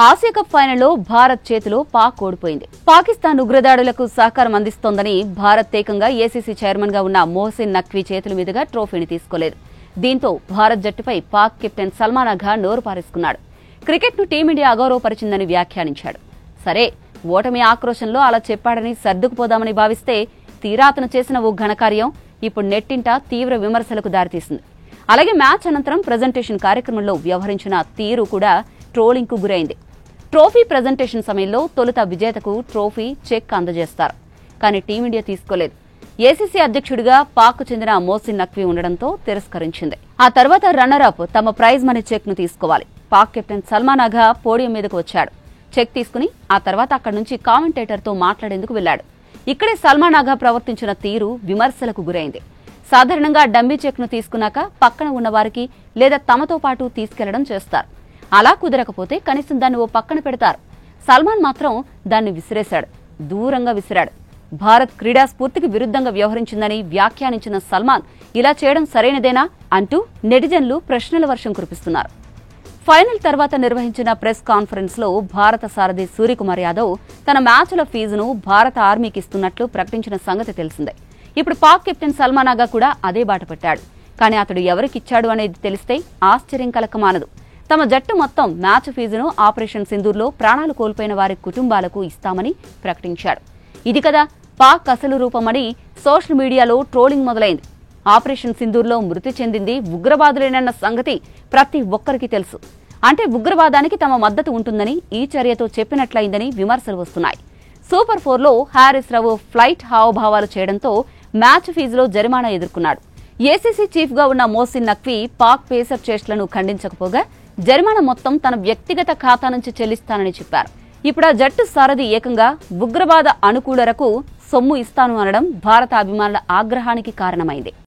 Asia cup ఫైనల్లో భారత్ చేతిలో పాక్ ఓడిపోయింది. పాకిస్తాన్ ఉగ్రదాడులకు సహకారం అందిస్తోందని భారత్ ఏకంగా ఏసీసీ చైర్మన్ గా ఉన్న మొహసిన్ నఖ్వీ చేతుల మీదుగా ట్రోఫీని తీసుకోలేదు. దీంతో భారత్ జట్టుపై పాక్ కెప్టెన్ సల్మాన్ అఘా నోరు పారేసుకున్నాడు. క్రికెట్ ను టీమిండియా అగౌరవపరిచిందని వ్యాఖ్యానించాడు. సరే, ఓటమి ఆక్రోశంలో అలా చెప్పాడని సర్దుకుపోదామని భావిస్తే తీరా అతను చేసిన ఓ ఘనకార్యం ఇప్పుడు నెట్టింట తీవ్ర విమర్శలకు దారితీసింది. అలాగే మ్యాచ్ అనంతరం ప్రెజెంటేషన్ కార్యక్రమంలో వ్యవహరించిన తీరు కూడా ట్రోలింగ్ కు గురైంది. ట్రోఫీ ప్రెజెంటేషన్ సమయంలో తొలుత విజేతకు ట్రోఫీ, చెక్ అందజేస్తారు. కానీ టీమిండియా తీసుకోలేదు. ఏసీసీ అధ్యక్షుడిగా పాక్ చెందిన మొహసిన్ నఖ్వీ ఉండడంతో తిరస్కరించింది. ఆ తర్వాత రన్నర్ అప్ తమ ప్రైజ్ మనీ చెక్ ను తీసుకోవాలి. పాక్ కెప్టెన్ సల్మాన్ అఘా పోడియం మీదకు వచ్చాడు. చెక్ తీసుకుని ఆ తర్వాత అక్కడి నుంచి కామెంటేటర్ తో మాట్లాడేందుకు వెళ్లాడు. ఇక్కడే సల్మాన్ అఘా ప్రవర్తించిన తీరు విమర్శలకు గురైంది. సాధారణంగా డమ్మీ చెక్ ను తీసుకున్నాక పక్కన ఉన్న వారికి లేదా తమతో పాటు తీసుకెళ్లడం చేస్తారు. అలా కుదరకపోతే కనీసం దాన్ని ఓ పక్కన పెడతారు. సల్మాన్ మాత్రం దాన్ని విసిరేశాడు, దూరంగా విసిరాడు. భారత్ క్రీడా స్ఫూర్తికి విరుద్ధంగా వ్యవహరించిందని వ్యాఖ్యానించిన సల్మాన్ ఇలా చేయడం సరైనదేనా అంటూ నెటిజన్లు ప్రశ్నల వర్షం కురిపిస్తున్నారు. ఫైనల్ తర్వాత నిర్వహించిన ప్రెస్ కాన్ఫరెన్స్ లో భారత సారథి సూర్యకుమార్ యాదవ్ తన మ్యాచ్ల ఫీజును భారత ఆర్మీకి ఇస్తున్నట్లు ప్రకటించిన సంగతి తెలిసిందే. ఇప్పుడు పాక్ కెప్టెన్ సల్మాన్ అఘా కూడా అదే బాట పట్టాడు. కానీ అతడు ఎవరికిచ్చాడు అనేది తెలిస్తే ఆశ్చర్యం కలకమానదు. తమ జట్టు మొత్తం మ్యాచ్ ఫీజును ఆపరేషన్ సింధూర్లో ప్రాణాలు కోల్పోయిన వారి కుటుంబాలకు ఇస్తామని ప్రకటించాడు. ఇది కదా పాక్ అసలు రూపమని సోషల్ మీడియాలో ట్రోలింగ్ మొదలైంది. ఆపరేషన్ సింధూర్లో మృతి చెందింది ఉగ్రవాదులేనన్న సంగతి ప్రతి ఒక్కరికి తెలుసు. అంటే ఉగ్రవాదానికి తమ మద్దతు ఉంటుందని ఈ చర్యతో చెప్పినట్లయిందని విమర్శలు వస్తున్నాయి. సూపర్ 4లో హారిస్ రావు ఫ్లైట్ హావభావాలు చేయడంతో మ్యాచ్ ఫీజులో జరిమానా ఎదుర్కొన్నాడు. ఏసీసీ చీఫ్ గా ఉన్న మొహసిన్ నఖ్వీ పాక్ పేసర్ చేష్టలను ఖండించకపోగా జరిమానా మొత్తం తన వ్యక్తిగత ఖాతా నుంచి చెల్లిస్తానని చెప్పారు. ఇప్పుడు ఆ జట్టు సారథి ఏకంగా ఉగ్రవాద అనుకూలరకు సొమ్ము ఇస్తాను అనడం భారత అభిమానుల ఆగ్రహానికి కారణమైంది.